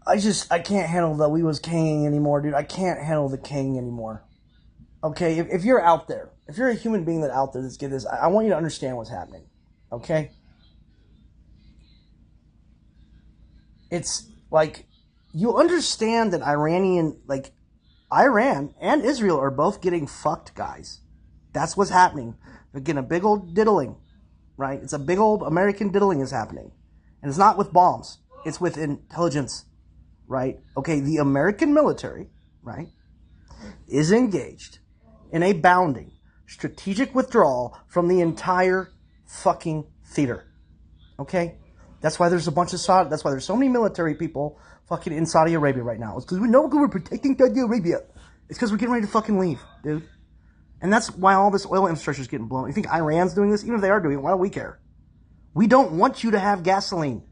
I can't handle the we was king anymore, dude. I can't handle the king anymore. Okay, if you're out there, if you're a human being that out there that's get this, I want you to understand what's happening. Okay? It's like, you understand that Iran and Israel are both getting fucked, guys. That's what's happening. They're getting a big old diddling, right? It's a big old American diddling is happening. And it's not with bombs. It's with intelligence, right? Okay, the American military, right, is engaged in a bounding, strategic withdrawal from the entire fucking theater. Okay? That's why there's a bunch of that's why there's so many military people fucking in Saudi Arabia right now. It's because we know we're protecting Saudi Arabia. It's because we're getting ready to fucking leave, dude. And that's why all this oil infrastructure is getting blown. You think Iran's doing this? Even if they are doing it, why do we care? We don't want you to have gasoline.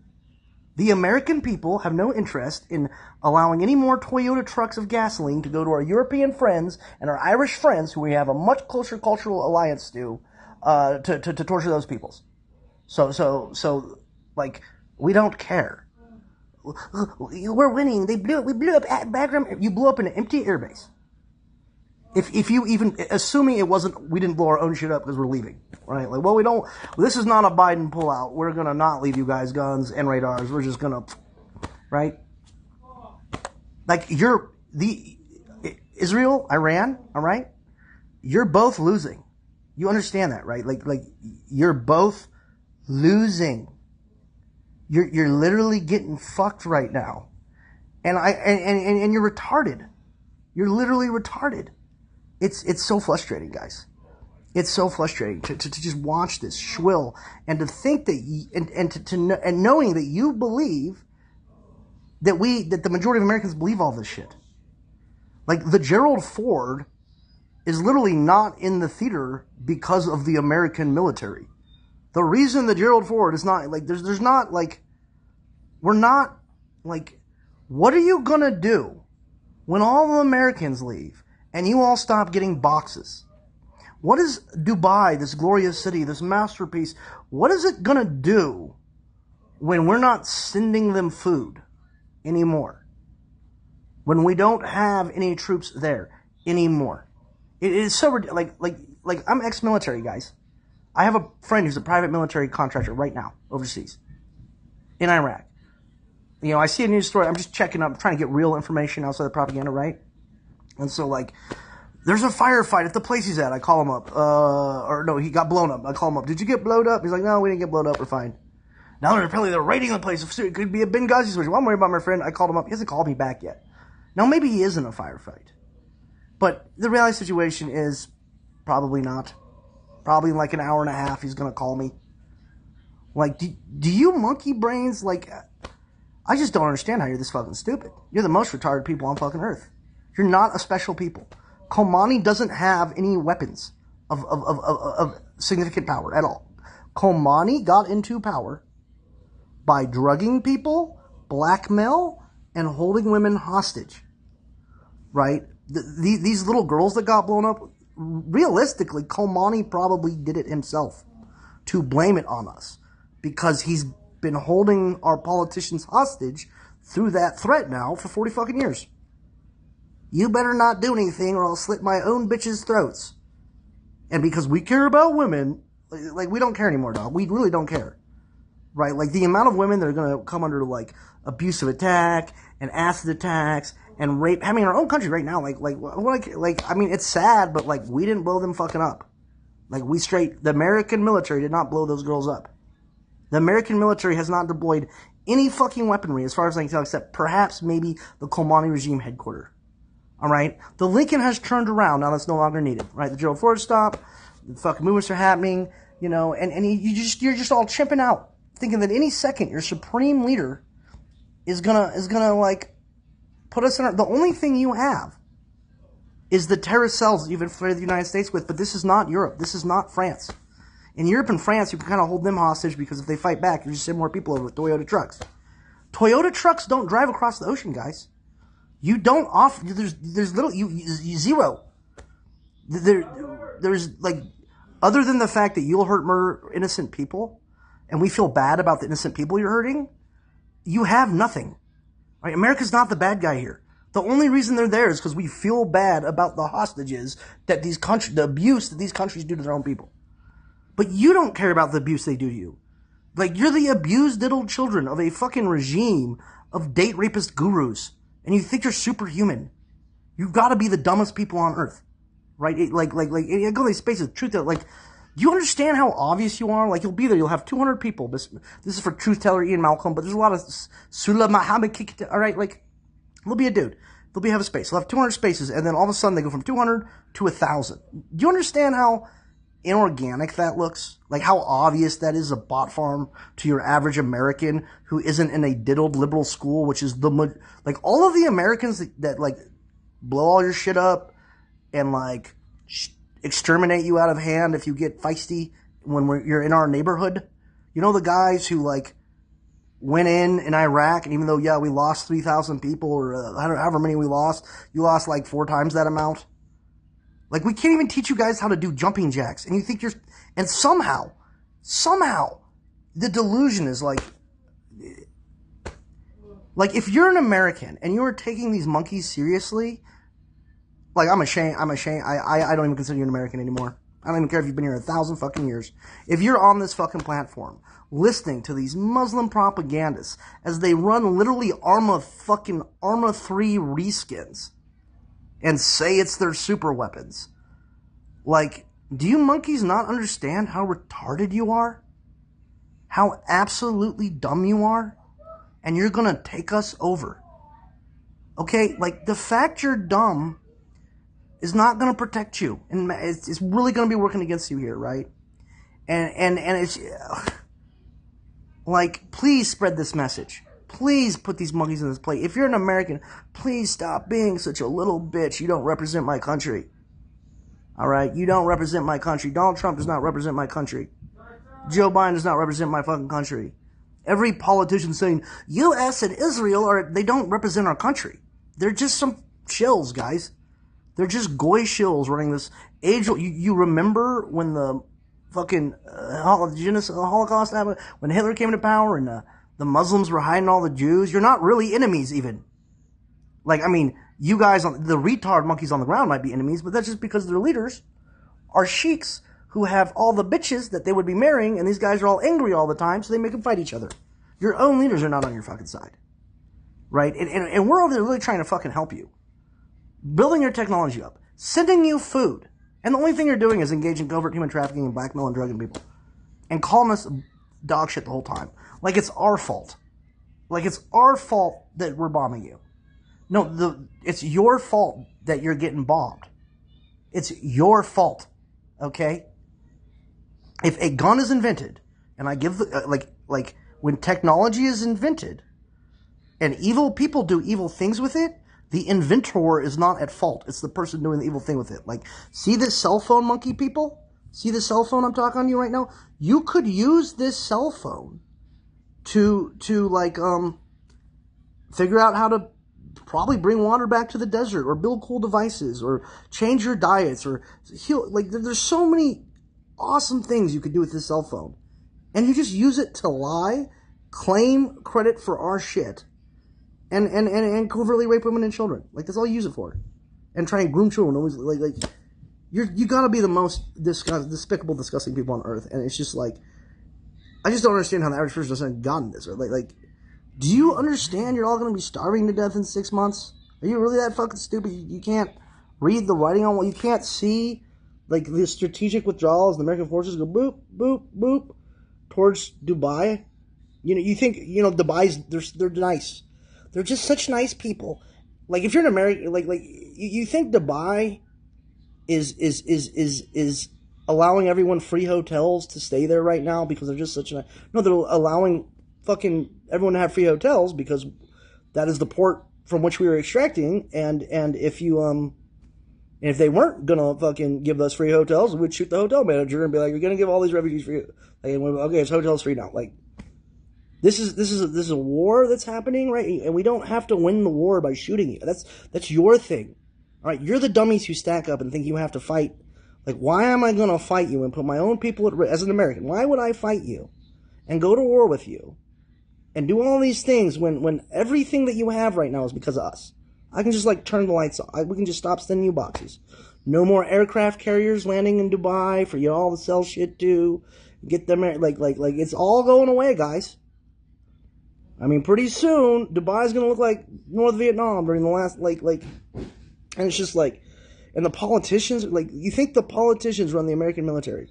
The American people have no interest in allowing any more Toyota trucks of gasoline to go to our European friends and our Irish friends, who we have a much closer cultural alliance to torture those peoples. So, like, we don't care. We're winning. We blew up Bagram. You blew up an empty airbase. If you even, assuming it wasn't, we didn't blow our own shit up because we're leaving, right? Like, well, we don't, this is not a Biden pullout. We're going to not leave you guys guns and radars. We're just going to, right? Like, Israel, Iran, all right? You're both losing. You understand that, right? Like, you're both losing. You're literally getting fucked right now. And you're retarded. You're literally retarded. It's so frustrating, guys. It's so frustrating to just watch this shwill and to think that and knowing that you believe that the majority of Americans believe all this shit. Like, the Gerald Ford is literally not in the theater because of the American military. The reason the Gerald Ford is not, like, there's not, like, we're not, like, what are you gonna do when all the Americans leave and you all stop getting boxes? What is Dubai, this glorious city, this masterpiece, what is it gonna do when we're not sending them food anymore? When we don't have any troops there anymore? It is so, like I'm ex-military, guys. I have a friend who's a private military contractor right now, overseas, in Iraq. You know, I see a news story, I'm just checking up, trying to get real information outside the propaganda, right? And so, like, there's a firefight at the place he's at. I call him up. Or no, he got blown up. I call him up. Did you get blown up? He's like, no, we didn't get blown up. We're fine. Now they're raiding the place. It could be a Benghazi situation. Well, I'm worried about my friend. I called him up. He hasn't called me back yet. Now, maybe he is in a firefight. But the reality situation is probably not. Probably in like an hour and a half, he's going to call me. Like, do you monkey brains, like, I just don't understand how you're this fucking stupid. You're the most retarded people on fucking earth. You're not a special people. Khomeini doesn't have any weapons of significant power at all. Khomeini got into power by drugging people, blackmail, and holding women hostage. Right? These little girls that got blown up, realistically, Khomeini probably did it himself to blame it on us. Because he's been holding our politicians hostage through that threat now for 40 fucking years. You better not do anything or I'll slit my own bitches' throats. And because we care about women, like, we don't care anymore, dog. We really don't care. Right? Like, the amount of women that are going to come under, like, abusive attack and acid attacks and rape. I mean, in our own country right now, I mean, it's sad, but, like, we didn't blow them fucking up. Like, the American military did not blow those girls up. The American military has not deployed any fucking weaponry, as far as I can tell, except perhaps maybe the Khomeini regime headquarters. All right? The Lincoln has turned around. Now that's no longer needed. Right? The Gerald Ford stopped. The fucking movements are happening. You know, and you're just all chimping out, thinking that any second your supreme leader is gonna like put us in the only thing you have is the terrorist cells that you've infiltrated the United States with. But this is not Europe. This is not France. In Europe and France, you can kind of hold them hostage because if they fight back, you just send more people over with Toyota trucks. Toyota trucks don't drive across the ocean, guys. You don't offer. There's little zero. There's like, other than the fact that you'll murder innocent people, and we feel bad about the innocent people you're hurting, you have nothing. Right? America's not the bad guy here. The only reason they're there is because we feel bad about the hostages that the abuse that these countries do to their own people. But you don't care about the abuse they do to you. Like, you're the abused little children of a fucking regime of date rapist gurus. And you think you're superhuman. You've got to be the dumbest people on earth. Right? Like, you go to these spaces, truth, like, do you understand how obvious you are? Like, you'll be there, you'll have 200 people. This is for truth teller Ian Malcolm, but there's a lot of Sula Muhammad, alright, like, there'll be a dude. They'll have a space. They'll have 200 spaces, and then all of a sudden they go from 200 to 1,000. Do you understand how inorganic that looks? Like, how obvious that is a bot farm to your average American who isn't in a diddled liberal school, which is like, all of the Americans that like, blow all your shit up and, like, exterminate you out of hand if you get feisty when you're in our neighborhood. You know the guys who, like, went in Iraq, and even though, yeah, we lost 3,000 people, or however many we lost, you lost like 4 times that amount. Like, we can't even teach you guys how to do jumping jacks, and you think and somehow, the delusion is like, if you're an American, and you're taking these monkeys seriously, like, I'm ashamed, I don't even consider you an American anymore. I don't even care if you've been here 1,000 fucking years. If you're on this fucking platform, listening to these Muslim propagandists as they run literally Arma 3 reskins and say it's their super weapons. Like, do you monkeys not understand how retarded you are? How absolutely dumb you are? And you're gonna take us over. Okay, like, the fact you're dumb is not gonna protect you. And it's really gonna be working against you here, right? And it's... Like, please spread this message. Please put these monkeys in this plate. If you're an American, please stop being such a little bitch. You don't represent my country. Alright? You don't represent my country. Donald Trump does not represent my country. Joe Biden does not represent my fucking country. Every politician saying, U.S. and Israel, they don't represent our country. They're just some shills, guys. They're just goy shills running this age. You remember when the fucking Holocaust happened, when Hitler came into power and the Muslims were hiding all the Jews? You're not really enemies, even. Like, I mean, you guys, the retard monkeys on the ground might be enemies, but that's just because their leaders are sheiks who have all the bitches that they would be marrying, and these guys are all angry all the time, so they make them fight each other. Your own leaders are not on your fucking side. Right? And we're over there really trying to fucking help you. Building your technology up. Sending you food. And the only thing you're doing is engaging in covert human trafficking and blackmail and drugging people. And calling us dog shit the whole time. Like it's our fault. Like it's our fault that we're bombing you. No, it's your fault that you're getting bombed. It's your fault. Okay? If a gun is invented, and I give like when technology is invented, and evil people do evil things with it, the inventor is not at fault. It's the person doing the evil thing with it. Like, see this cell phone, monkey people? See the cell phone I'm talking on you right now? You could use this cell phone to figure out how to probably bring water back to the desert, or build cool devices, or change your diets, or heal. Like, there's so many awesome things you could do with this cell phone. And you just use it to lie, claim credit for our shit, and covertly rape women and children. Like, that's all you use it for. And try and groom children. Always, you gotta be the most despicable, disgusting people on earth. And it's just like, I just don't understand how the average person doesn't have gotten this. Right? Like, do you understand you're all gonna be starving to death in 6 months? Are you really that fucking stupid? You can't read the writing on what you can't see? Like, the strategic withdrawal as the American forces go boop, boop, boop towards Dubai. You know, you think, Dubai's, they're nice. They're just such nice people. Like, if you're an American, you think Dubai is allowing everyone free hotels to stay there right now because they're just such a... No, they're allowing fucking everyone to have free hotels because that is the port from which we were extracting, and if you, and if they weren't gonna fucking give us free hotels, we'd shoot the hotel manager and be like, "You're gonna give all these refugees free." Like, okay, it's hotels free now. Like, this is a war that's happening, right? And we don't have to win the war by shooting you. That's your thing, all right? You're the dummies who stack up and think you have to fight. Like, why am I gonna fight you and put my own people at risk as an American? Why would I fight you and go to war with you and do all these things when everything that you have right now is because of us. I can just like turn the lights off. We can just stop sending you boxes. No more aircraft carriers landing in Dubai for you all to sell shit to. Get them like it's all going away, guys. I mean, pretty soon Dubai's gonna look like North Vietnam during the last and it's just like, and the politicians, like, you think the politicians run the American military?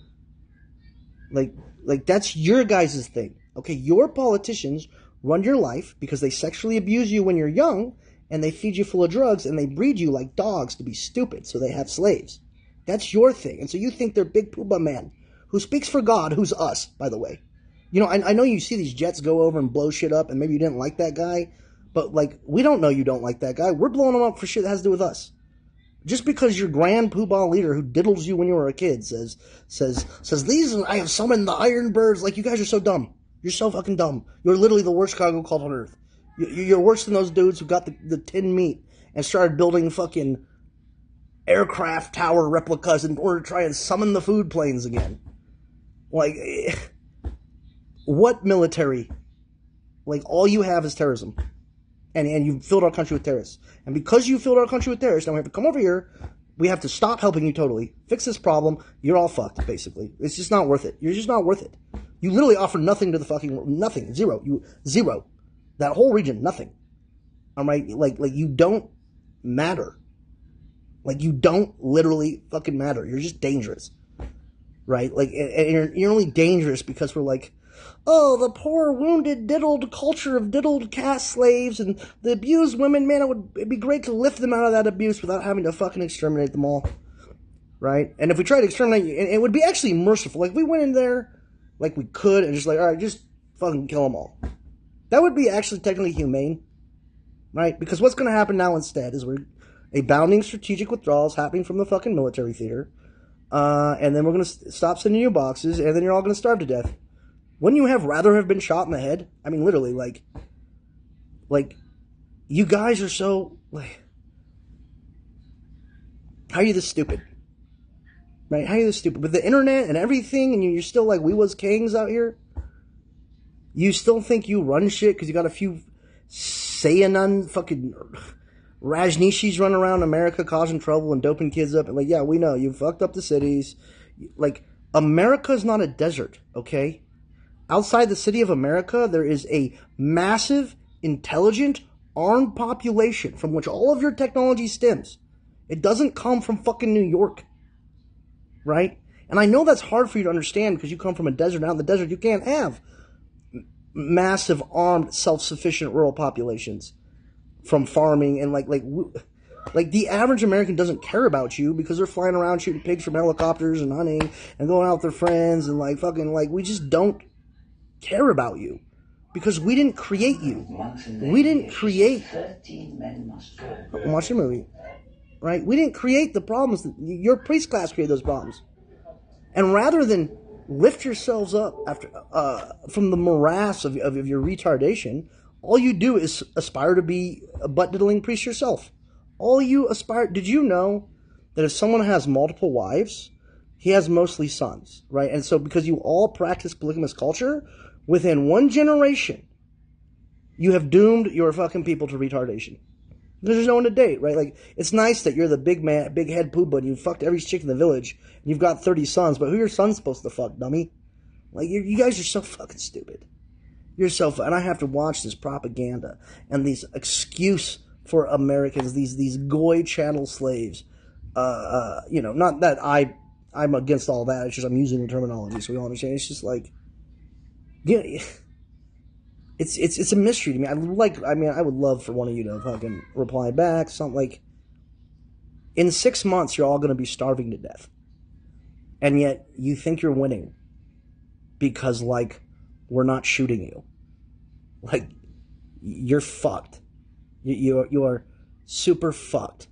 Like that's your guys' thing. Okay, your politicians run your life because they sexually abuse you when you're young, and they feed you full of drugs, and they breed you like dogs to be stupid, so they have slaves. That's your thing. And so you think they're Big Pooba Man, who speaks for God, who's us, by the way. You know, I know you see these jets go over and blow shit up, and maybe you didn't like that guy, but, like, we don't know you don't like that guy. We're blowing him up for shit that has to do with us. Just because your grand poobah leader who diddles you when you were a kid says, these, I have summoned the iron birds. Like, you guys are so dumb. You're so fucking dumb. You're literally the worst cargo cult on earth. You're worse than those dudes who got the tin meat and started building fucking aircraft tower replicas in order to try and summon the food planes again. Like, what military? Like, all you have is terrorism. And you filled our country with terrorists. And because you filled our country with terrorists, now we have to come over here. We have to stop helping you totally. Fix this problem. You're all fucked, basically. It's just not worth it. You're just not worth it. You literally offer nothing to the fucking world. Nothing. Zero. Zero. That whole region, nothing. All right? Like you don't matter. Like, you don't literally fucking matter. You're just dangerous. Right? Like, and you're only dangerous because we're like, oh, the poor, wounded, diddled culture of diddled caste slaves and the abused women, man, it'd be great to lift them out of that abuse without having to fucking exterminate them all. Right? And if we tried to exterminate you, it would be actually merciful. Like, we went in there like we could and just like, all right, just fucking kill them all. That would be actually technically humane. Right? Because what's going to happen now instead is a bounding strategic withdrawal is happening from the fucking military theater. And then we're going to stop sending you boxes, and then you're all going to starve to death. Wouldn't you rather have been shot in the head? I mean, literally, like, you guys are so, like, how are you this stupid? Right? How are you this stupid? With the internet and everything, and you're still like, we was kings out here? You still think you run shit because you got a few Saiyanan fucking Rajneeshis running around America causing trouble and doping kids up? And like, yeah, we know. You fucked up the cities. Like, America's not a desert, okay? Outside the city of America, there is a massive, intelligent, armed population from which all of your technology stems. It doesn't come from fucking New York. Right? And I know that's hard for you to understand because you come from a desert. Out in the desert, you can't have massive, armed, self-sufficient rural populations from farming. And like the average American doesn't care about you because they're flying around shooting pigs from helicopters and hunting and going out with their friends and like fucking like, we just don't care about you because we didn't create you. We didn't create. Watch the movie, right? We didn't create the problems. Your priest class created those problems, and rather than lift yourselves up after from the morass of your retardation, all you do is aspire to be a butt diddling priest yourself. All you aspire. Did you know that if someone has multiple wives, he has mostly sons, right? And so because you all practice polygamous culture, within one generation, you have doomed your fucking people to retardation. Because there's no one to date, right? Like, it's nice that you're the big man, big head pooba, and you fucked every chick in the village, and you've got 30 sons, but who are your sons supposed to fuck, dummy? Like, you guys are so fucking stupid. You're so and I have to watch this propaganda and these excuse for Americans, these goy chattel slaves. You know, not that I'm against all that, it's just I'm using the terminology so we all understand. It's just like, yeah, it's a mystery to me. I would love for one of you to fucking reply back something like, in 6 months you're all going to be starving to death, and yet you think you're winning because like we're not shooting you. Like, you're fucked. You are super fucked.